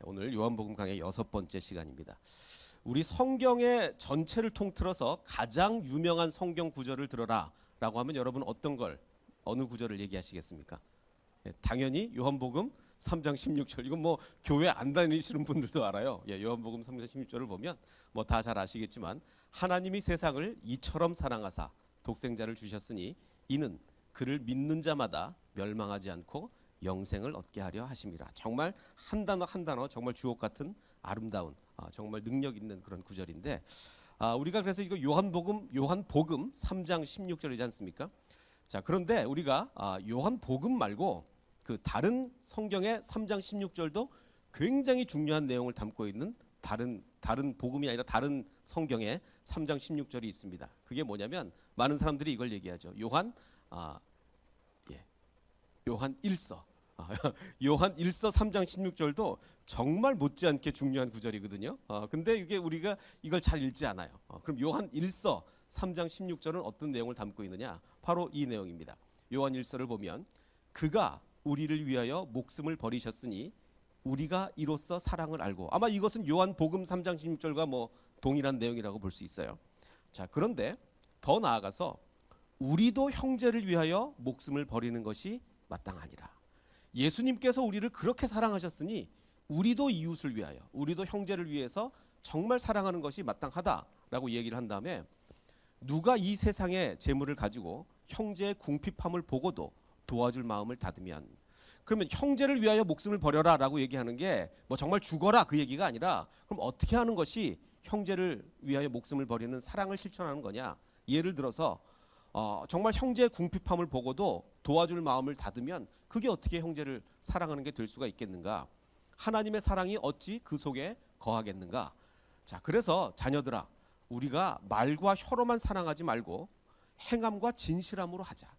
오늘 요한복음 강의 6번째 시간입니다. 우리 성경의 전체를 통틀어서 가장 유명한 성경 구절을 들어라 라고 하면 여러분 어느 구절을 얘기하시겠습니까? 당연히 요한복음 3장 16절. 이건 뭐 교회 안 다니시는 분들도 알아요. 요한복음 3장 16절을 보면 뭐 다 잘 아시겠지만, 하나님이 세상을 이처럼 사랑하사 독생자를 주셨으니 이는 그를 믿는 자마다 멸망하지 않고 영생을 얻게 하려 하심이라. 정말 한 단어 한 단어 정말 주옥 같은 아름다운, 정말 능력 있는 그런 구절인데, 우리가 그래서 이거 요한복음 3장 16절이지 않습니까? 자, 그런데 우리가 요한복음 말고 그 다른 성경의 3장 16절도 굉장히 중요한 내용을 담고 있는 다른 복음이 아니라 다른 성경의 3장 16절이 있습니다. 그게 뭐냐면, 많은 사람들이 이걸 얘기하죠. 요한 1서 요한 1서 3장 16절도 정말 못지않게 중요한 구절이거든요. 근데 이게 우리가 이걸 잘 읽지 않아요. 그럼 요한 1서 3장 16절은 어떤 내용을 담고 있느냐? 바로 이 내용입니다. 요한 1서를 보면, 그가 우리를 위하여 목숨을 버리셨으니 우리가 이로써 사랑을 알고. 아마 이것은 요한복음 3장 16절과 뭐 동일한 내용이라고 볼 수 있어요. 자, 그런데 더 나아가서 우리도 형제를 위하여 목숨을 버리는 것이 마땅하니라. 예수님께서 우리를 그렇게 사랑하셨으니 우리도 이웃을 위하여, 우리도 형제를 위해서 정말 사랑하는 것이 마땅하다라고 얘기를 한 다음에, 누가 이 세상의 재물을 가지고 형제의 궁핍함을 보고도 도와줄 마음을 닫으면, 그러면 형제를 위하여 목숨을 버려라 라고 얘기하는 게 뭐 정말 죽어라 그 얘기가 아니라, 그럼 어떻게 하는 것이 형제를 위하여 목숨을 버리는 사랑을 실천하는 거냐? 예를 들어서 정말 형제의 궁핍함을 보고도 도와줄 마음을 닫으면 그게 어떻게 형제를 사랑하는 게 될 수가 있겠는가? 하나님의 사랑이 어찌 그 속에 거하겠는가? 자, 그래서 자녀들아, 우리가 말과 혀로만 사랑하지 말고 행함과 진실함으로 하자.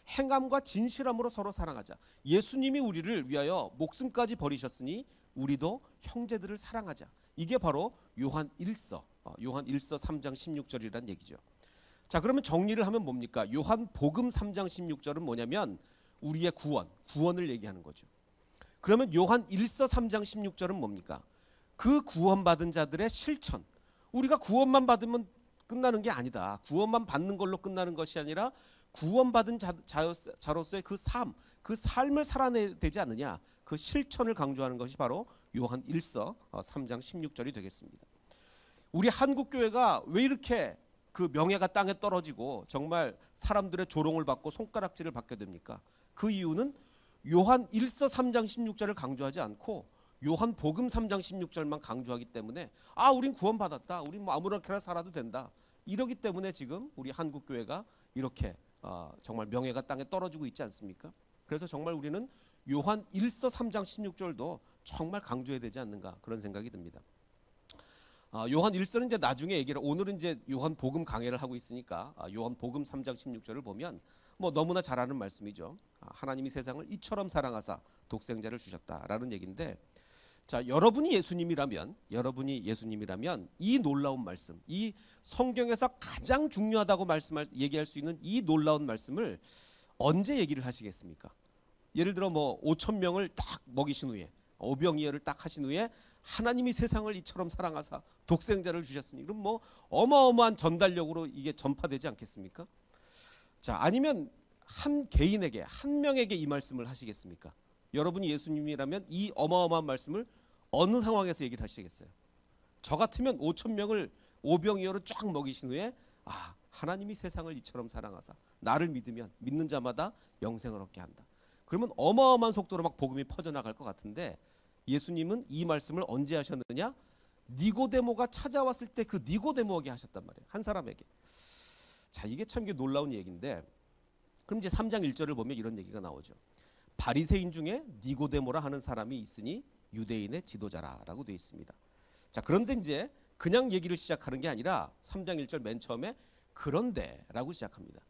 행함과 진실함으로 서로 사랑하자. 예수님이 우리를 위하여 목숨까지 버리셨으니 우리도 형제들을 사랑하자. 이게 바로 요한 1서 3장 16절이란 얘기죠. 자, 그러면 정리를 하면 뭡니까? 요한복음 3장 16절은 뭐냐면 우리의 구원을 얘기하는 거죠. 그러면 요한 1서 3장 16절은 뭡니까? 그 구원받은 자들의 실천. 우리가 구원만 받으면 끝나는 게 아니다. 구원만 받는 걸로 끝나는 것이 아니라 구원받은 자로서의 그 삶을 살아내야 되지 않느냐. 그 실천을 강조하는 것이 바로 요한 1서 3장 16절이 되겠습니다. 우리 한국교회가 왜 이렇게 그 명예가 땅에 떨어지고 정말 사람들의 조롱을 받고 손가락질을 받게 됩니까? 그 이유는 요한 1서 3장 16절을 강조하지 않고 요한복음 3장 16절만 강조하기 때문에, 우린 구원받았다, 우린 뭐 아무렇게나 살아도 된다, 이러기 때문에 지금 우리 한국교회가 이렇게 정말 명예가 땅에 떨어지고 있지 않습니까? 그래서 정말 우리는 요한 1서 3장 16절도 정말 강조해야 되지 않는가, 그런 생각이 듭니다. 요한 1서는 이제 나중에 얘기를, 오늘은 이제 요한복음 강해를 하고 있으니까 요한복음 3장 16절을 보면 뭐 너무나 잘 아는 말씀이죠. 하나님이 세상을 이처럼 사랑하사 독생자를 주셨다라는 얘기인데, 자, 여러분이 예수님이라면 이 놀라운 말씀, 이 성경에서 가장 중요하다고 얘기할 수 있는 이 놀라운 말씀을 언제 얘기를 하시겠습니까? 예를 들어 뭐 5천 명을 딱 먹이신 후에, 오병이어를 딱 하신 후에 하나님이 세상을 이처럼 사랑하사 독생자를 주셨으니, 그럼 뭐 어마어마한 전달력으로 이게 전파되지 않겠습니까? 자, 아니면 한 개인에게, 한 명에게 이 말씀을 하시겠습니까? 여러분이 예수님이라면 이 어마어마한 말씀을 어느 상황에서 얘기를 하시겠어요? 저 같으면 5천 명을 오병이어로 쫙 먹이신 후에 하나님이 세상을 이처럼 사랑하사 나를 믿는 자마다 영생을 얻게 한다. 그러면 어마어마한 속도로 막 복음이 퍼져나갈 것 같은데, 예수님은 이 말씀을 언제 하셨느냐? 니고데모가 찾아왔을 때 그 니고데모에게 하셨단 말이에요. 한 사람에게. 자, 이게 참 놀라운 얘기인데, 그럼 이제 3장 1절을 보면 이런 얘기가 나오죠. 바리새인 중에 니고데모라 하는 사람이 있으니 유대인의 지도자라라고 되어 있습니다. 자, 그런데 이제 그냥 얘기를 시작하는 게 아니라 3장 1절 맨 처음에 그런데라고 시작합니다.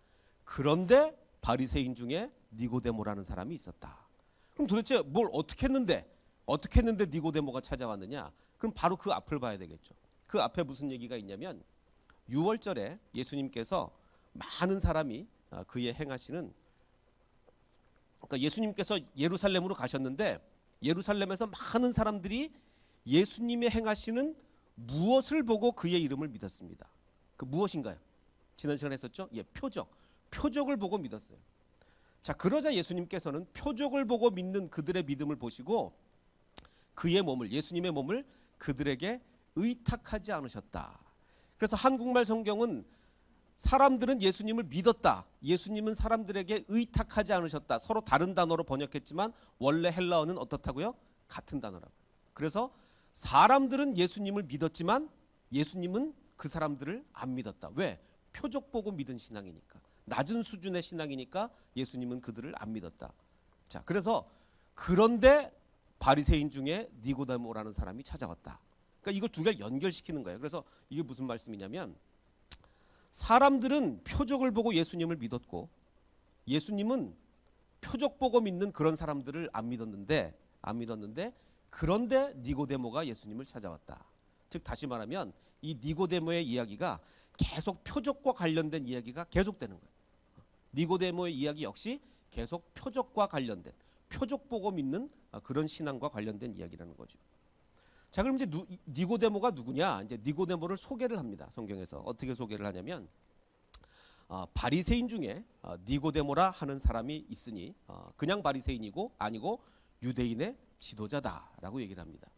그런데 바리새인 중에 니고데모라는 사람이 있었다. 그럼 도대체 뭘 어떻게 했는데 니고데모가 찾아왔느냐? 그럼 바로 그 앞을 봐야 되겠죠. 그 앞에 무슨 얘기가 있냐면, 6월절에 예수님께서 많은 사람이 그의 행하시는, 그러니까 예수님께서 예루살렘으로 가셨는데 예루살렘에서 많은 사람들이 예수님의 행하시는 무엇을 보고 그의 이름을 믿었습니다. 그 무엇인가요? 지난 시간에 했었죠? 예, 표적을 보고 믿었어요. 자, 그러자 예수님께서는 표적을 보고 믿는 그들의 믿음을 보시고 그의 몸을, 예수님의 몸을 그들에게 의탁하지 않으셨다. 그래서 한국말 성경은 사람들은 예수님을 믿었다, 예수님은 사람들에게 의탁하지 않으셨다, 서로 다른 단어로 번역했지만 원래 헬라어는 어떻다고요? 같은 단어라고. 그래서 사람들은 예수님을 믿었지만 예수님은 그 사람들을 안 믿었다. 왜? 표적 보고 믿은 신앙이니까, 낮은 수준의 신앙이니까 예수님은 그들을 안 믿었다. 자, 그래서 그런데 바리새인 중에 니고데모라는 사람이 찾아왔다. 그러니까 이걸 두 개를 연결시키는 거예요. 그래서 이게 무슨 말씀이냐면, 사람들은 표적을 보고 예수님을 믿었고 예수님은 표적 보고 믿는 그런 사람들을 안 믿었는데 그런데 니고데모가 예수님을 찾아왔다. 즉 다시 말하면 이 니고데모의 이야기가 계속 표적과 관련된 이야기가 계속되는 거예요. 니고데모의 이야기 역시 계속 표적과 관련된, 표적 보고 믿는 그런 신앙과 관련된 이야기라는 거죠. 자, 그럼 이제 니고데모가 누구냐? 이제 니고데모를 소개를 합니다. 성경에서 어떻게 소개를 하냐면, 바리새인 중에 니고데모라 하는 사람이 있으니 그냥 바리새인이고 아니고 유대인의 지도자다라고 얘기를 합니다.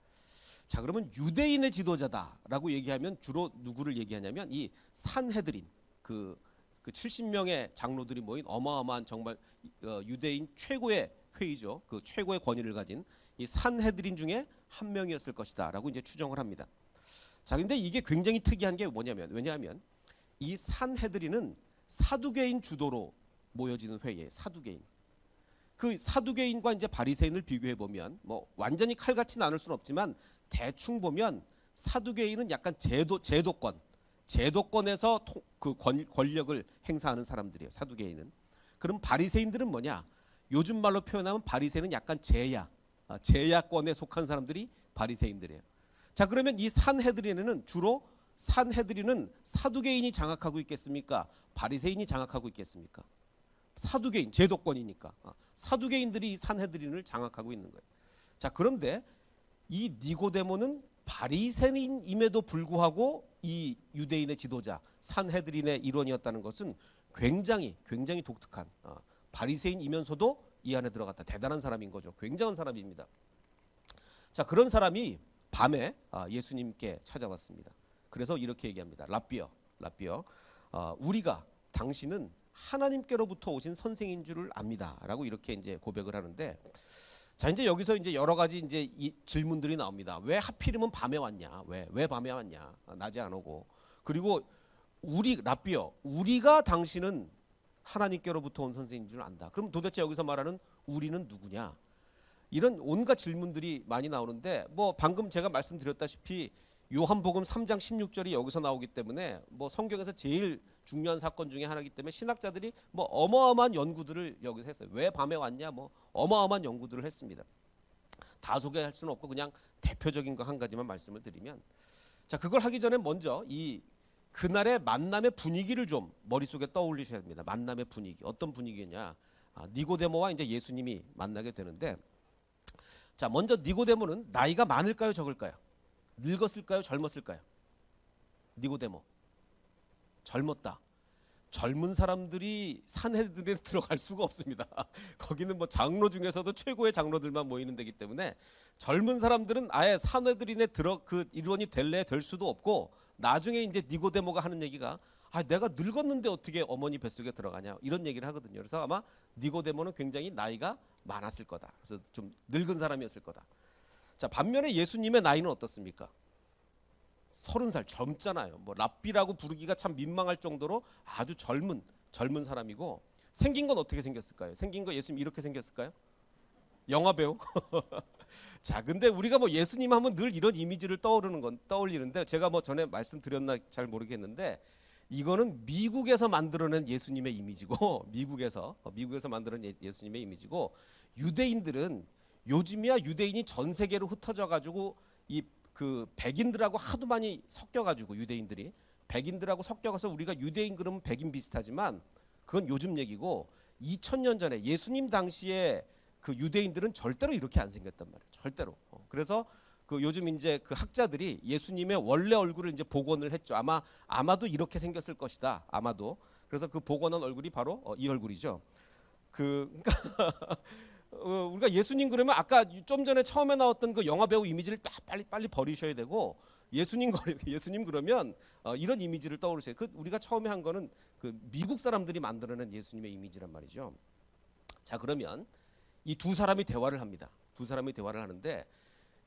자, 그러면 유대인의 지도자다라고 얘기하면 주로 누구를 얘기하냐면 이 산헤드린, 그 70명의 장로들이 모인 어마어마한 정말 유대인 최고의 회의죠. 그 최고의 권위를 가진 이 산헤드린 중에 한 명이었을 것이다라고 이제 추정을 합니다. 자, 근데 이게 굉장히 특이한 게 뭐냐면, 왜냐하면 이 산헤드린은 사두개인 주도로 모여지는 회의에, 사두개인. 그 사두개인과 이제 바리새인을 비교해 보면 뭐 완전히 칼같이 나눌 수는 없지만 대충 보면 사두개인은 약간 제도권에서 그 권력을 행사하는 사람들이에요. 사두개인은. 그럼 바리새인들은 뭐냐? 요즘 말로 표현하면 바리새인은 약간 제야권에 속한 사람들이 바리새인들이에요. 자, 그러면 이 산헤드린에는 주로 산헤드린은 사두개인이 장악하고 있겠습니까? 바리새인이 장악하고 있겠습니까? 사두개인, 제도권이니까 사두개인들이 이 산헤드린을 장악하고 있는 거예요. 자, 그런데 이 니고데모는 바리새인임에도 불구하고 이 유대인의 지도자 산헤드린의 일원이었다는 것은 굉장히 독특한, 바리새인이면서도 이 안에 들어갔다. 대단한 사람인 거죠. 굉장한 사람입니다. 자, 그런 사람이 밤에 예수님께 찾아왔습니다. 그래서 이렇게 얘기합니다. 랍비여, 우리가 당신은 하나님께로부터 오신 선생인 줄을 압니다라고 이렇게 이제 고백을 하는데, 자, 이제 여기서 이제 여러 가지 이제 이 질문들이 나옵니다. 왜 하필이면 밤에 왔냐? 왜 밤에 왔냐? 낮에 안 오고. 그리고 랍비여, 우리가 당신은 하나님께로부터 온 선생인 줄 안다. 그럼 도대체 여기서 말하는 우리는 누구냐? 이런 온갖 질문들이 많이 나오는데, 뭐 방금 제가 말씀드렸다시피 요한복음 3장 16절이 여기서 나오기 때문에 뭐 성경에서 제일 중요한 사건 중에 하나이기 때문에 신학자들이 뭐 어마어마한 연구들을 여기서 했어요. 왜 밤에 왔냐? 뭐 어마어마한 연구들을 했습니다. 다 소개할 수는 없고 그냥 대표적인 거 한 가지만 말씀을 드리면, 자, 그걸 하기 전에 먼저 이 그날의 만남의 분위기를 좀 머릿속에 떠올리셔야 됩니다. 만남의 분위기. 어떤 분위기냐? 니고데모와 이제 예수님이 만나게 되는데, 자, 먼저 니고데모는 나이가 많을까요, 적을까요? 늙었을까요, 젊었을까요? 니고데모 젊었다. 젊은 사람들이 산헤드린에 들어갈 수가 없습니다. 거기는 뭐 장로 중에서도 최고의 장로들만 모이는 데기 때문에 젊은 사람들은 아예 산헤드린에 그 일원이 될 수도 없고, 나중에 이제 니고데모가 하는 얘기가 내가 늙었는데 어떻게 어머니 뱃속에 들어가냐, 이런 얘기를 하거든요. 그래서 아마 니고데모는 굉장히 나이가 많았을 거다. 그래서 좀 늙은 사람이었을 거다. 자, 반면에 예수님의 나이는 어떻습니까? 30살, 젊잖아요. 뭐 랍비라고 부르기가 참 민망할 정도로 아주 젊은 사람이고, 생긴 건 어떻게 생겼을까요? 생긴 거 예수님 이렇게 생겼을까요? 영화 배우? 자, 근데 우리가 뭐 예수님 하면 늘 이런 이미지를 떠올리는데, 제가 뭐 전에 말씀드렸나 잘 모르겠는데, 이거는 미국에서 만들어낸 예수님의 이미지고, 미국에서 만들어낸 예수님의 이미지고, 유대인들은 요즘이야 유대인이 전 세계로 흩어져 가지고 그 백인들하고 하도 많이 섞여 가지고, 유대인들이 백인들하고 섞여가서 우리가 유대인 그러면 백인 비슷하지만 그건 요즘 얘기고, 2000년 전에 예수님 당시에 그 유대인들은 절대로 이렇게 안 생겼단 말이에요. 절대로. 그래서 그 요즘 이제 그 학자들이 예수님의 원래 얼굴을 이제 복원을 했죠. 아마도 이렇게 생겼을 것이다. 아마도. 그래서 그 복원한 얼굴이 바로 이 얼굴이죠. 우리가 예수님 그러면 아까 좀 전에 처음에 나왔던 그 영화 배우 이미지를 빨리 버리셔야 되고 예수님 그러면 이런 이미지를 떠오르세요. 우리가 처음에 한 거는 그 미국 사람들이 만들어낸 예수님의 이미지란 말이죠. 자, 그러면 이 두 사람이 대화를 합니다. 두 사람이 대화를 하는데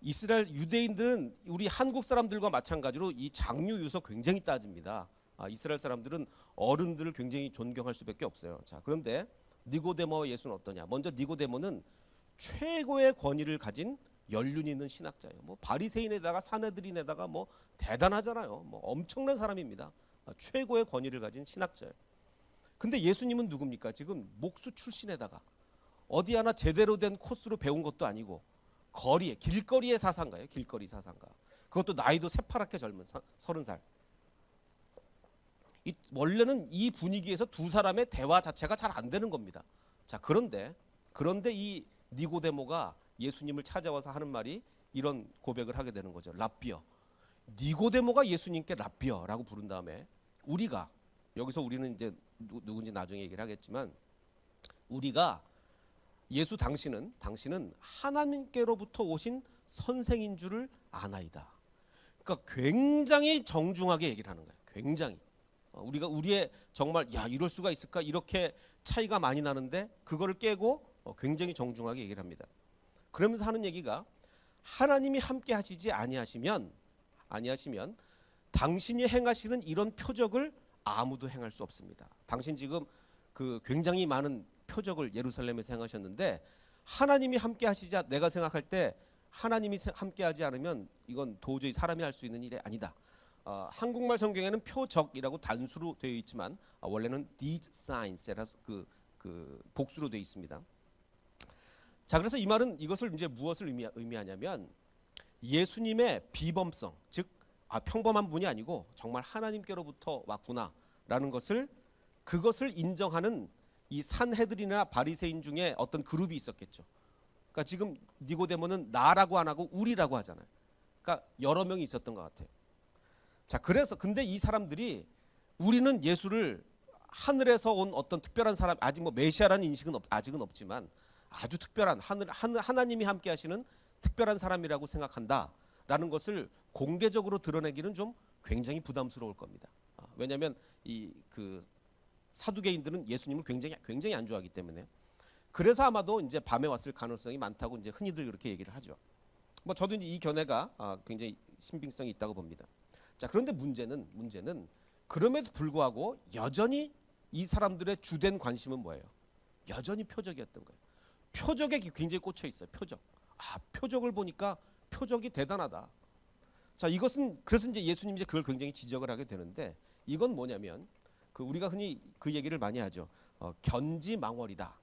이스라엘 유대인들은 우리 한국 사람들과 마찬가지로 이 장유 유서 굉장히 따집니다. 이스라엘 사람들은 어른들을 굉장히 존경할 수밖에 없어요. 자, 그런데 니고데모와 예수는 어떠냐? 먼저 니고데모는 최고의 권위를 가진 연륜 있는 신학자예요. 뭐 바리새인에다가 사내들인에다가 뭐 대단하잖아요. 뭐 엄청난 사람입니다. 최고의 권위를 가진 신학자예요. 근데 예수님은 누굽니까? 지금 목수 출신에다가 어디 하나 제대로 된 코스로 배운 것도 아니고 길거리의 사상가예요. 길거리 사상가. 그것도 나이도 새파랗게 젊은 30살. 원래는 이 분위기에서 두 사람의 대화 자체가 잘 안 되는 겁니다. 자, 그런데 이 니고데모가 예수님을 찾아와서 하는 말이 이런 고백을 하게 되는 거죠. 랍비어. 니고데모가 예수님께 랍비어라고 부른 다음에 우리가 여기서 우리는 이제 누군지 나중에 얘기를 하겠지만 우리가 당신은 하나님께로부터 오신 선생인 줄을 아나이다. 그러니까 굉장히 정중하게 얘기를 하는 거예요. 굉장히. 우리의 정말 이럴 수가 있을까 이렇게 차이가 많이 나는데 그거를 깨고 굉장히 정중하게 얘기를 합니다. 그러면서 하는 얘기가 하나님이 함께 하시지 아니하시면 당신이 행하시는 이런 표적을 아무도 행할 수 없습니다. 당신 지금 그 굉장히 많은 표적을 예루살렘에서 행하셨는데 하나님이 함께 하시지 내가 생각할 때 하나님이 함께 하지 않으면 이건 도저히 사람이 할 수 있는 일이 아니다. 한국말 성경에는 표적이라고 단수로 되어 있지만 원래는 these signs라서 그 복수로 되어 있습니다. 자, 그래서 이 말은 이것을 이제 무엇을 의미하냐면 예수님의 비범성, 즉 평범한 분이 아니고 정말 하나님께로부터 왔구나라는 그것을 인정하는 이 산헤드린이나 바리새인 중에 어떤 그룹이 있었겠죠. 그러니까 지금 니고데모는 나라고 안 하고 우리라고 하잖아요. 그러니까 여러 명이 있었던 것 같아요. 자, 그래서 근데 이 사람들이 우리는 예수를 하늘에서 온 어떤 특별한 사람, 아직 뭐 메시아라는 인식은 아직은 없지만 아주 특별한 하나님이 함께 하시는 특별한 사람이라고 생각한다라는 것을 공개적으로 드러내기는 좀 굉장히 부담스러울 겁니다. 왜냐하면 그 사두개인들은 예수님을 굉장히 안 좋아하기 때문에 그래서 아마도 이제 밤에 왔을 가능성이 많다고 이제 흔히들 이렇게 얘기를 하죠. 뭐 저도 이제 이 견해가 굉장히 신빙성이 있다고 봅니다. 자, 그런데 문제는 그럼에도 불구하고 여전히 이 사람들의 주된 관심은 뭐예요? 여전히 표적이었던 거예요. 표적에 굉장히 꽂혀 있어요. 표적을 보니까 표적이 대단하다. 자, 이것은 그래서 이제 예수님이 그걸 굉장히 지적을 하게 되는데 이건 뭐냐면 우리가 흔히 그 얘기를 많이 하죠. 견지망월이다.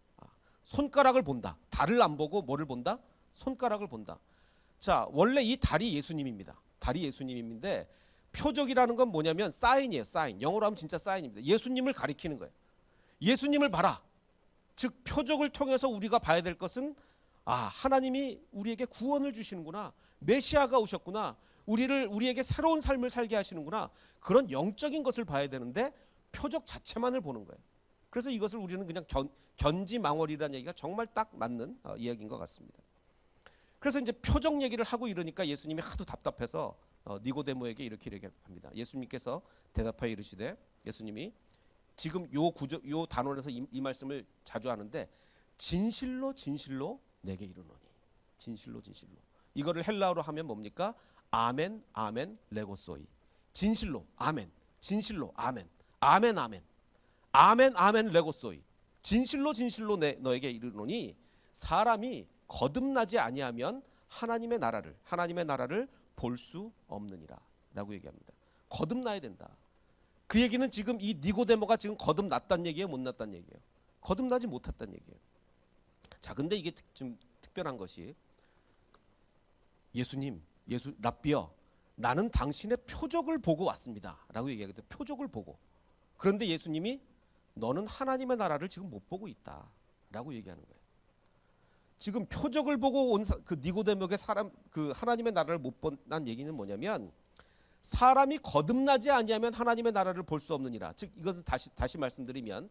손가락을 본다. 달을 안 보고 뭐를 본다? 손가락을 본다. 자, 원래 이 달이 예수님입니다. 달이 예수님인데 표적이라는 건 뭐냐면 사인이에요. 사인. 영어로 하면 진짜 사인입니다. 예수님을 가리키는 거예요. 예수님을 봐라. 즉 표적을 통해서 우리가 봐야 될 것은 하나님이 우리에게 구원을 주시는구나. 메시아가 오셨구나. 우리에게 새로운 삶을 살게 하시는구나. 그런 영적인 것을 봐야 되는데 표적 자체만을 보는 거예요. 그래서 이것을 우리는 그냥 견지망월이라는 얘기가 정말 딱 맞는 이야기인 것 같습니다. 그래서 이제 표적 얘기를 하고 이러니까 예수님이 하도 답답해서 니고데모에게 이렇게 얘기합니다. 예수님께서 대답하여 이르시되 예수님이 지금 요 단원에서 이 말씀을 자주 하는데 진실로 내게 이르노니 진실로 이거를 헬라어로 하면 뭡니까? 아멘 아멘 레고소이 진실로 아멘 진실로 아멘 아멘 아멘 아멘 아멘 레고소이 진실로 너에게 이르노니 사람이 거듭나지 아니하면 하나님의 나라를 볼 수 없느니라 라고 얘기합니다. 거듭나야 된다. 그 얘기는 지금 이 니고데모가 지금 거듭났다는 얘기예요, 못 났다는 얘기예요? 거듭나지 못했다는 얘기예요. 자, 근데 이게 좀 특별한 것이 예수 랍비어 나는 당신의 표적을 보고 왔습니다 라고 얘기하거든요. 표적을 보고. 그런데 예수님이 너는 하나님의 나라를 지금 못 보고 있다 라고 얘기하는 거예요. 지금 표적을 보고 온 그 니고데모에게 사람 그 하나님의 나라를 못 본다는 얘기는 뭐냐면 사람이 거듭나지 아니하면 하나님의 나라를 볼 수 없느니라. 즉 이것은 다시 말씀드리면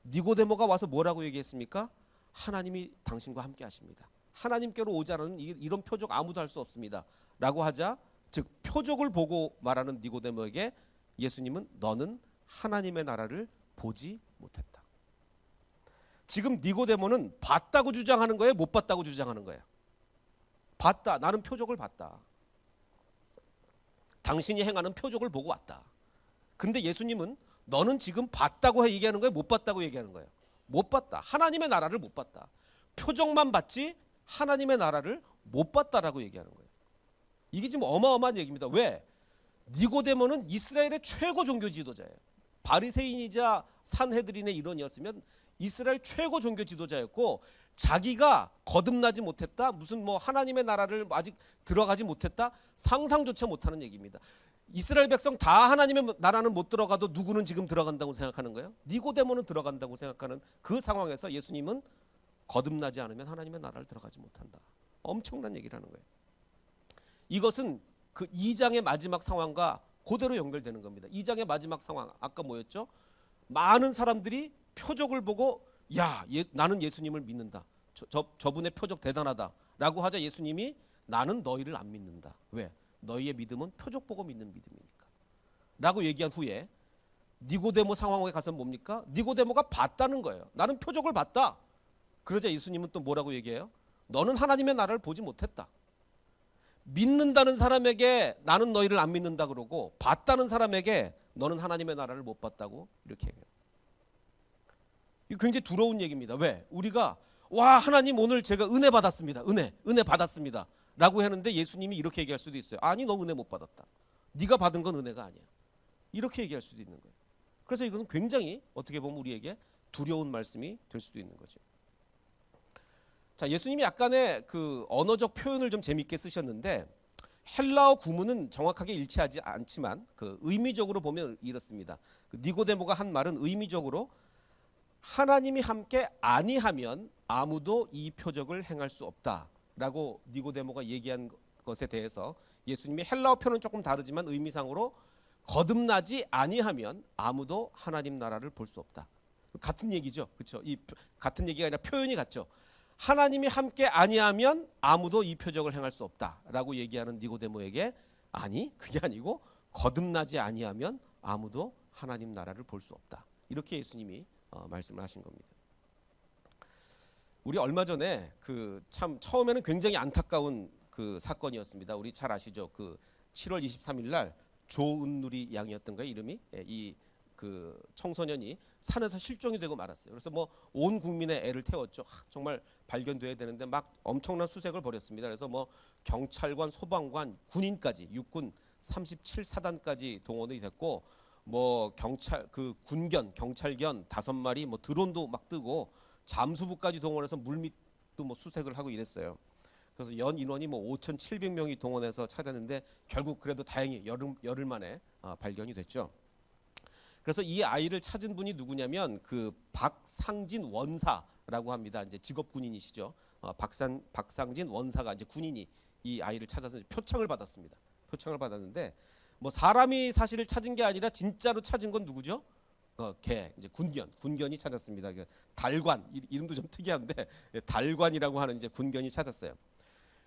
니고데모가 와서 뭐라고 얘기했습니까? 하나님이 당신과 함께 하십니다. 하나님께로 오지 않으면 이런 표적 아무도 할 수 없습니다. 라고 하자 즉 표적을 보고 말하는 니고데모에게 예수님은 너는 하나님의 나라를 보지 못했다. 지금 니고데모는 봤다고 주장하는 거예요? 못 봤다고 주장하는 거예요? 봤다. 나는 표적을 봤다. 당신이 행하는 표적을 보고 왔다. 근데 예수님은 너는 지금 봤다고 얘기하는 거예요? 못 봤다고 얘기하는 거예요? 못 봤다. 하나님의 나라를 못 봤다. 표적만 봤지 하나님의 나라를 못 봤다라고 얘기하는 거예요. 이게 지금 어마어마한 얘기입니다. 왜? 니고데모는 이스라엘의 최고 종교 지도자예요. 바리새인이자 산헤드린의 일원이었으면 이스라엘 최고 종교 지도자였고 자기가 거듭나지 못했다, 무슨 뭐 하나님의 나라를 아직 들어가지 못했다, 상상조차 못하는 얘기입니다. 이스라엘 백성 다 하나님의 나라는 못 들어가도 누구는 지금 들어간다고 생각하는 거예요? 니고데모는 들어간다고 생각하는 그 상황에서 예수님은 거듭나지 않으면 하나님의 나라를 들어가지 못한다. 엄청난 얘기를 하는 거예요. 이것은 그 2장의 마지막 상황과 그대로 연결되는 겁니다. 2장의 마지막 상황 아까 뭐였죠? 많은 사람들이 표적을 보고 야, 나는 예수님을 믿는다. 저분의 표적 대단하다 라고 하자 예수님이 나는 너희를 안 믿는다. 왜? 너희의 믿음은 표적 보고 믿는 믿음이니까 라고 얘기한 후에 니고데모 상황에 가서 뭡니까? 니고데모가 봤다는 거예요. 나는 표적을 봤다. 그러자 예수님은 또 뭐라고 얘기해요? 너는 하나님의 나라를 보지 못했다. 믿는다는 사람에게 나는 너희를 안 믿는다 그러고 봤다는 사람에게 너는 하나님의 나라를 못 봤다고 이렇게 얘기해요. 이거 굉장히 두려운 얘기입니다. 왜? 우리가 와 하나님 오늘 제가 은혜 받았습니다. 은혜 받았습니다. 라고 하는데 예수님이 이렇게 얘기할 수도 있어요. 아니 너 은혜 못 받았다. 네가 받은 건 은혜가 아니야. 이렇게 얘기할 수도 있는 거예요. 그래서 이것은 굉장히 어떻게 보면 우리에게 두려운 말씀이 될 수도 있는 거죠. 자, 예수님이 약간의 그 언어적 표현을 좀 재밌게 쓰셨는데 헬라어 구문은 정확하게 일치하지 않지만 그 의미적으로 보면 이렇습니다. 그 니고데모가 한 말은 의미적으로 하나님이 함께 아니하면 아무도 이 표적을 행할 수 없다라고 니고데모가 얘기한 것에 대해서 예수님이 헬라어 표현은 조금 다르지만 의미상으로 거듭나지 아니하면 아무도 하나님 나라를 볼 수 없다. 같은 얘기죠. 그렇죠? 이 같은 얘기가 아니라 표현이 같죠. 하나님이 함께 아니하면 아무도 이 표적을 행할 수 없다라고 얘기하는 니고데모에게 아니 그게 아니고 거듭나지 아니하면 아무도 하나님 나라를 볼 수 없다. 이렇게 예수님이 말씀을 하신 겁니다. 우리 얼마 전에 그 참 처음에는 굉장히 안타까운 그 사건이었습니다. 우리 잘 아시죠? 그 7월 23일 날 조은누리 양이었던가 이름이 이 그 청소년이 산에서 실종이 되고 말았어요. 그래서 뭐 온 국민의 애를 태웠죠. 정말 발견돼야 되는데 막 엄청난 수색을 벌였습니다. 그래서 뭐 경찰관, 소방관, 군인까지 육군 37사단까지 동원이 됐고 뭐 경찰 그 군견, 경찰견 5마리 뭐 드론도 막 뜨고 잠수부까지 동원해서 물밑도 뭐 수색을 하고 이랬어요. 그래서 연 인원이 뭐 5,700명이 동원해서 찾았는데 결국 그래도 다행히 열흘 만에 발견이 됐죠. 그래서 이 아이를 찾은 분이 누구냐면 그 박상진 원사라고 합니다. 이제 직업 군인이시죠. 박상진 원사가 이제 군인이 이 아이를 찾아서 표창을 받았습니다. 표창을 받았는데 뭐 사람이 사실을 찾은 게 아니라 진짜로 찾은 건 누구죠? 개 이제 군견이 찾았습니다. 달관 이름도 좀 특이한데 달관이라고 하는 이제 군견이 찾았어요.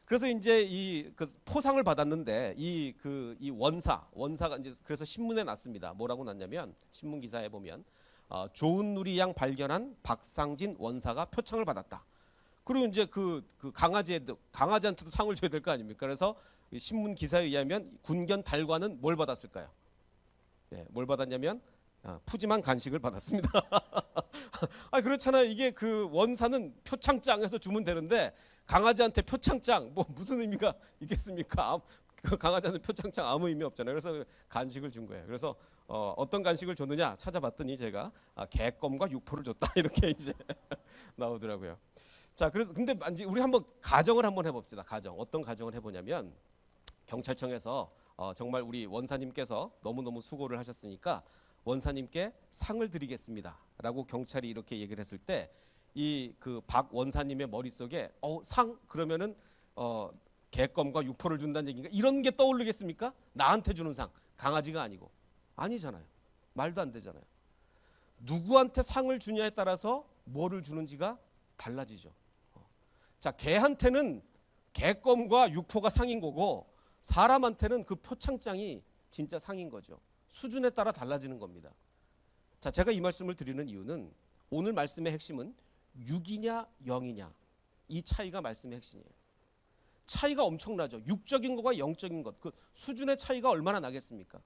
그래서 이제 이 그 포상을 받았는데 이 원사가 이제 그래서 신문에 났습니다. 뭐라고 났냐면 신문 기사에 보면 조은누리 양 발견한 박상진 원사가 표창을 받았다. 그리고 이제 그 강아지한테도 상을 줘야 될 거 아닙니까? 그래서 신문 기사에 의하면 군견 달관은 뭘 받았을까요? 네, 뭘 받았냐면 푸짐한 간식을 받았습니다. 아 그렇잖아요. 이게 그 원사는 표창장에서 주면 되는데 강아지한테 표창장 뭐 무슨 의미가 있겠습니까? 그 강아지한테 표창장 아무 의미 없잖아요. 그래서 간식을 준 거예요. 그래서 어떤 간식을 줬느냐 찾아봤더니 제가 개껌과 육포를 줬다 이렇게 이제 나오더라고요. 자 그래서 근데 우리 한번 가정을 한번 해봅시다. 어떤 가정을 해보냐면 경찰청에서 정말 우리 원사님께서 너무너무 수고를 하셨으니까 원사님께 상을 드리겠습니다 라고 경찰이 이렇게 얘기를 했을 때 이 그 박 원사님의 머릿속에 상 그러면은 개껌과 육포를 준다는 얘기인가? 이런 게 떠오르겠습니까? 나한테 주는 상, 강아지가 아니고. 아니잖아요. 말도 안 되잖아요. 누구한테 상을 주냐에 따라서 뭐를 주는지가 달라지죠. 자, 개한테는 개껌과 육포가 상인 거고 사람한테는 그 표창장이 진짜 상인 거죠. 수준에 따라 달라지는 겁니다. 자, 제가 이 말씀을 드리는 이유는 오늘 말씀의 핵심은 6이냐 0이냐 이 차이가 말씀의 핵심이에요. 차이가 엄청나죠. 육적인 것과 영적인 것, 그 수준의 차이가 얼마나 나겠습니까?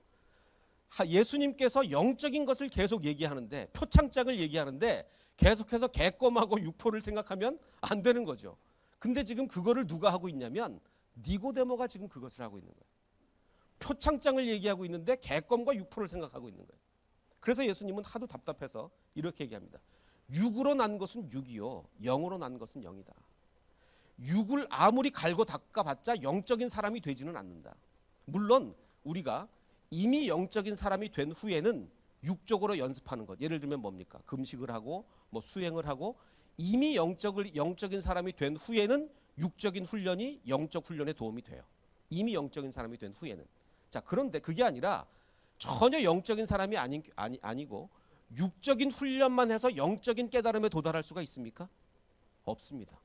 예수님께서 영적인 것을 계속 얘기하는데, 표창장을 얘기하는데 계속해서 개껌하고 육포를 생각하면 안 되는 거죠. 근데 지금 그거를 누가 하고 있냐면 니고데모가 지금 그것을 하고 있는 거예요. 표창장을 얘기하고 있는데 개껌과 육포를 생각하고 있는 거예요. 그래서 예수님은 하도 답답해서 이렇게 얘기합니다. 육으로 난 것은 육이요, 영으로 난 것은 영이다. 육을 아무리 갈고 닦아봤자 영적인 사람이 되지는 않는다. 물론 우리가 이미 영적인 사람이 된 후에는 육적으로 연습하는 것, 예를 들면 뭡니까? 금식을 하고 뭐 수행을 하고, 이미 영적인 사람이 된 후에는 육적인 훈련이 영적 훈련에 도움이 돼요. 이미 영적인 사람이 된 후에는. 자, 그런데 그게 아니라 전혀 영적인 사람이 아니고 육적인 훈련만 해서 영적인 깨달음에 도달할 수가 있습니까? 없습니다.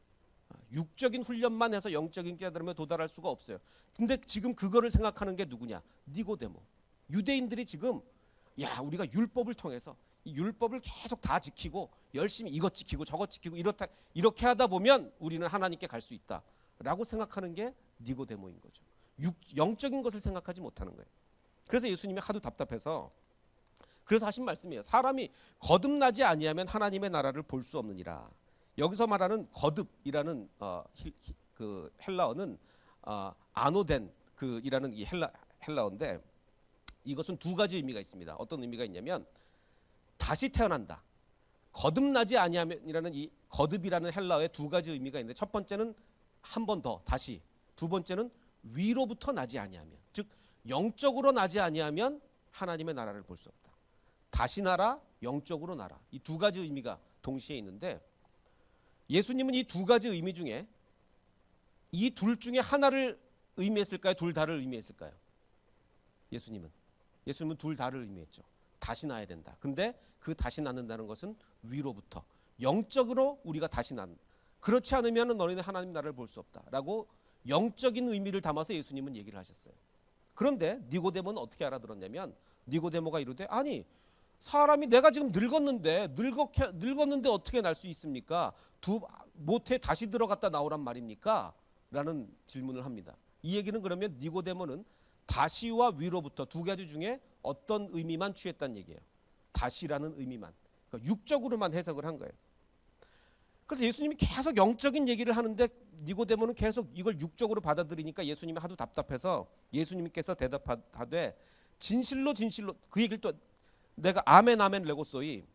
육적인 훈련만 해서 영적인 깨달음에 도달할 수가 없어요. 근데 지금 그거를 생각하는 게 누구냐? 니고데모. 유대인들이 지금 우리가 율법을 통해서 이 율법을 계속 다 지키고 열심히 이것 지키고 저것 지키고 이렇게 하다 보면 우리는 하나님께 갈 수 있다라고 생각하는 게 니고데모인 거죠. 영적인 것을 생각하지 못하는 거예요. 그래서 예수님이 하도 답답해서 그래서 하신 말씀이에요. 사람이 거듭나지 아니하면 하나님의 나라를 볼 수 없느니라. 여기서 말하는 거듭이라는 그 헬라어는 아노덴 이라는 이 헬라어인데, 이것은 두 가지 의미가 있습니다. 어떤 의미가 있냐면 다시 태어난다. 거듭나지 아니하면이라는 이 거듭이라는 헬라어에 두 가지 의미가 있는데, 첫 번째는 한 번 더 다시, 두 번째는 위로부터 나지 아니하면, 즉 영적으로 나지 아니하면 하나님의 나라를 볼 수 없다. 다시 나라, 영적으로 나라, 이 두 가지 의미가 동시에 있는데, 예수님은 이 두 가지 의미 중에 이 둘 중에 하나를 의미했을까요? 둘 다를 의미했을까요? 예수님은 둘 다를 의미했죠. 다시 나야 된다. 근데 그 다시 낳는다는 것은 위로부터 영적으로 우리가 다시 낳는, 그렇지 않으면 너희는 하나님 나라를 볼 수 없다라고 영적인 의미를 담아서 예수님은 얘기를 하셨어요. 그런데 니고데모는 어떻게 알아들었냐면, 니고데모가 이르되 아니 사람이 내가 지금 늙었는데 어떻게 날 수 있습니까? 모태 다시 들어갔다 나오란 말입니까? 라는 질문을 합니다. 이 얘기는 그러면 니고데모는 다시와 위로부터 두 가지 중에 어떤 의미만 취했다는 얘기예요. 다시라는 의미만, 그러니까 육적으로만 해석을 한 거예요. 그래서 예수님이 계속 영적인 얘기를 하는데 니고데모는 계속 이걸 육적으로 받아들이니까 예수님이 하도 답답해서 예수님께서 대답하되 진실로 그 얘기를 또 내가 아멘 레고소이,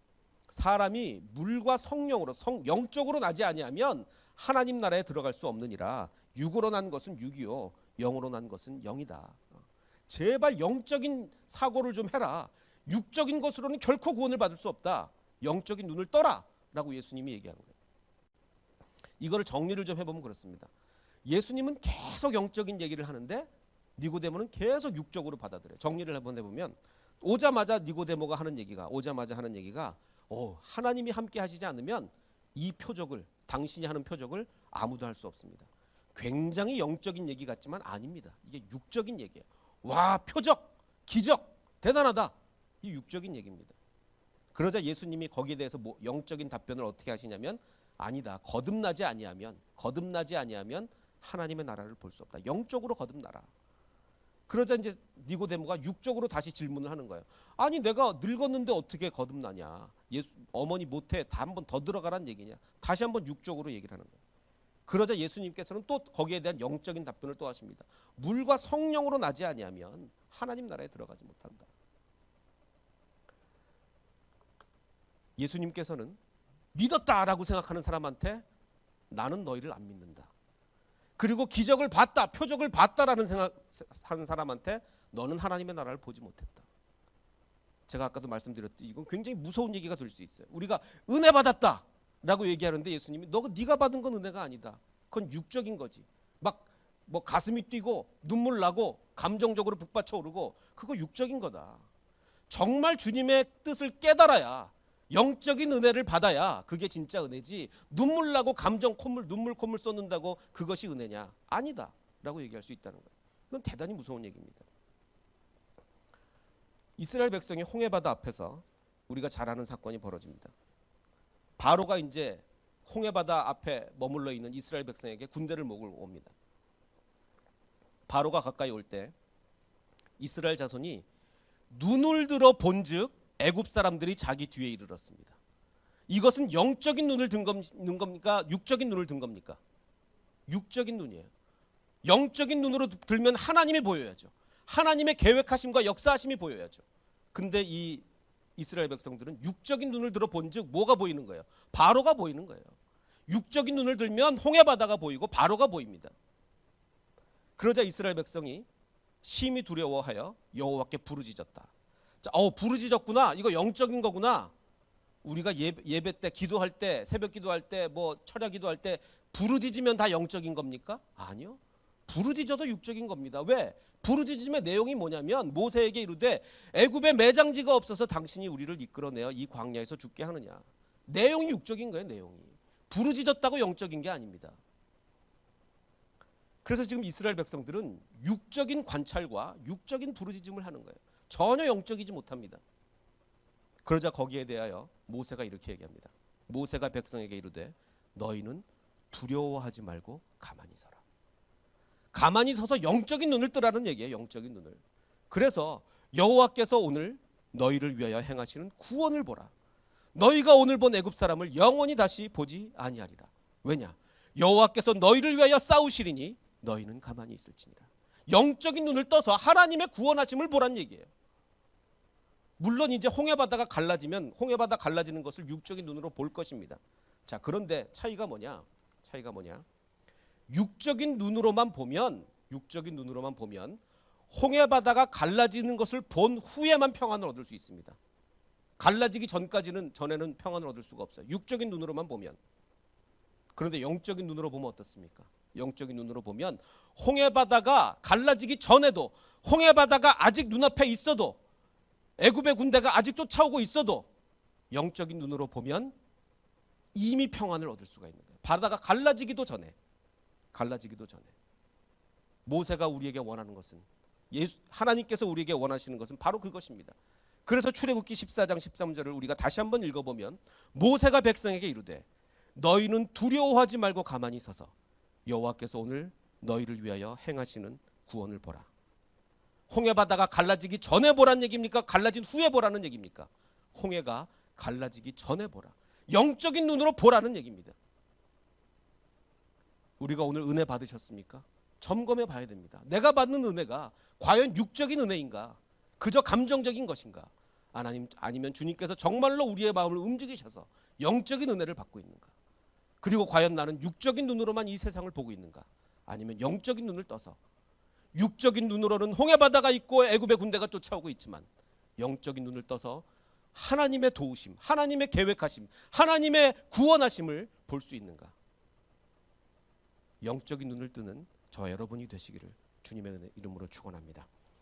사람이 물과 성령으로 영적으로 나지 아니하면 하나님 나라에 들어갈 수 없느니라. 육으로 난 것은 육이요, 영으로 난 것은 영이다. 제발 영적인 사고를 좀 해라. 육적인 것으로는 결코 구원을 받을 수 없다. 영적인 눈을 떠라 라고 예수님이 얘기하는 거예요. 이거를 정리를 좀 해보면 그렇습니다. 예수님은 계속 영적인 얘기를 하는데 니고데모는 계속 육적으로 받아들여요. 정리를 한번 해보면 오자마자 니고데모가 하는 얘기가 하나님이 함께 하시지 않으면 이 표적을, 당신이 하는 표적을 아무도 할 수 없습니다. 굉장히 영적인 얘기 같지만 아닙니다. 이게 육적인 얘기예요. 와, 표적, 기적, 대단하다. 이 육적인 얘기입니다. 그러자 예수님이 거기에 대해서 영적인 답변을 어떻게 하시냐면, 아니다. 거듭나지 아니하면 하나님의 나라를 볼 수 없다. 영적으로 거듭나라. 그러자 이제 니고데모가 육적으로 다시 질문을 하는 거예요. 아니 내가 늙었는데 어떻게 거듭나냐? 어머니 모태 한 번 더 들어가란 얘기냐? 다시 한번 육적으로 얘기를 하는 거예요. 그러자 예수님께서는 또 거기에 대한 영적인 답변을 또 하십니다. 물과 성령으로 나지 아니하면 하나님 나라에 들어가지 못한다. 예수님께서는 믿었다라고 생각하는 사람한테 나는 너희를 안 믿는다. 그리고 기적을 봤다, 표적을 봤다라는 생각하는 사람한테 너는 하나님의 나라를 보지 못했다. 제가 아까도 말씀드렸듯이 이건 굉장히 무서운 얘기가 될 수 있어요. 우리가 은혜 받았다. 라고 얘기하는데 예수님이 네가 받은 건 은혜가 아니다. 그건 육적인 거지. 막 뭐 가슴이 뛰고 눈물 나고 감정적으로 북받쳐 오르고 그거 육적인 거다. 정말 주님의 뜻을 깨달아야 영적인 은혜를 받아야 그게 진짜 은혜지, 눈물 나고 감정 콧물 눈물 콧물 쏟는다고 그것이 은혜냐? 아니다 라고 얘기할 수 있다는 거예요. 이건 대단히 무서운 얘기입니다. 이스라엘 백성이 홍해바다 앞에서 우리가 잘 아는 사건이 벌어집니다. 바로가 이제 홍해바다 앞에 머물러 있는 이스라엘 백성에게 군대를 몰고 옵니다. 바로가 가까이 올 때 이스라엘 자손이 눈을 들어 본즉 애굽 사람들이 자기 뒤에 이르렀습니다. 이것은 영적인 눈을 든 겁니까? 육적인 눈을 든 겁니까? 육적인 눈이에요. 영적인 눈으로 들면 하나님이 보여야죠. 하나님의 계획하심과 역사하심이 보여야죠. 근데 이 이스라엘 백성들은 육적인 눈을 들어 본즉 뭐가 보이는 거예요? 바로가 보이는 거예요. 육적인 눈을 들면 홍해바다가 보이고 바로가 보입니다. 그러자 이스라엘 백성이 심히 두려워하여 여호와께 부르짖었다. 자, 부르짖었구나. 이거 영적인 거구나. 우리가 예배 때 기도할 때 새벽 기도할 때 뭐 철야 기도할 때 부르짖으면 다 영적인 겁니까? 아니요. 부르짖어도 육적인 겁니다. 왜? 부르짖음의 내용이 뭐냐면 모세에게 이르되 애굽에 매장지가 없어서 당신이 우리를 이끌어내어 이 광야에서 죽게 하느냐. 내용이 육적인 거예요. 내용이. 부르짖었다고 영적인 게 아닙니다. 그래서 지금 이스라엘 백성들은 육적인 관찰과 육적인 부르짖음을 하는 거예요. 전혀 영적이지 못합니다. 그러자 거기에 대하여 모세가 이렇게 얘기합니다. 모세가 백성에게 이르되 너희는 두려워하지 말고 가만히 서라. 가만히 서서 영적인 눈을 뜨라는 얘기예요. 영적인 눈을. 그래서 여호와께서 오늘 너희를 위하여 행하시는 구원을 보라. 너희가 오늘 본 애굽 사람을 영원히 다시 보지 아니하리라. 왜냐? 여호와께서 너희를 위하여 싸우시리니 너희는 가만히 있을지니라. 영적인 눈을 떠서 하나님의 구원하심을 보란 얘기예요. 물론 이제 홍해바다가 갈라지면 홍해바다 갈라지는 것을 육적인 눈으로 볼 것입니다. 자, 그런데 차이가 뭐냐? 육적인 눈으로만 보면 홍해바다가 갈라지는 것을 본 후에만 평안을 얻을 수 있습니다. 갈라지기 전에는 평안을 얻을 수가 없어요. 육적인 눈으로만 보면. 그런데 영적인 눈으로 보면 어떻습니까? 영적인 눈으로 보면 홍해바다가 갈라지기 전에도, 홍해바다가 아직 눈앞에 있어도, 애굽의 군대가 아직 쫓아오고 있어도 영적인 눈으로 보면 이미 평안을 얻을 수가 있는 거예요. 바다가 갈라지기도 전에. 모세가 우리에게 원하는 것은, 하나님께서 우리에게 원하시는 것은 바로 그것입니다. 그래서 출애굽기 14장 13절을 우리가 다시 한번 읽어보면 모세가 백성에게 이르되 너희는 두려워하지 말고 가만히 서서 여호와께서 오늘 너희를 위하여 행하시는 구원을 보라. 홍해바다가 갈라지기 전에 보라는 얘기입니까? 갈라진 후에 보라는 얘기입니까? 홍해가 갈라지기 전에 보라. 영적인 눈으로 보라는 얘기입니다. 우리가 오늘 은혜 받으셨습니까? 점검해 봐야 됩니다. 내가 받는 은혜가 과연 육적인 은혜인가? 그저 감정적인 것인가? 아니면 주님께서 정말로 우리의 마음을 움직이셔서 영적인 은혜를 받고 있는가? 그리고 과연 나는 육적인 눈으로만 이 세상을 보고 있는가? 아니면 영적인 눈을 떠서, 육적인 눈으로는 홍해바다가 있고 애굽의 군대가 쫓아오고 있지만 영적인 눈을 떠서 하나님의 도우심, 하나님의 계획하심, 하나님의 구원하심을 볼 수 있는가? 영적인 눈을 뜨는 저와 여러분이 되시기를 주님의 이름으로 축원합니다.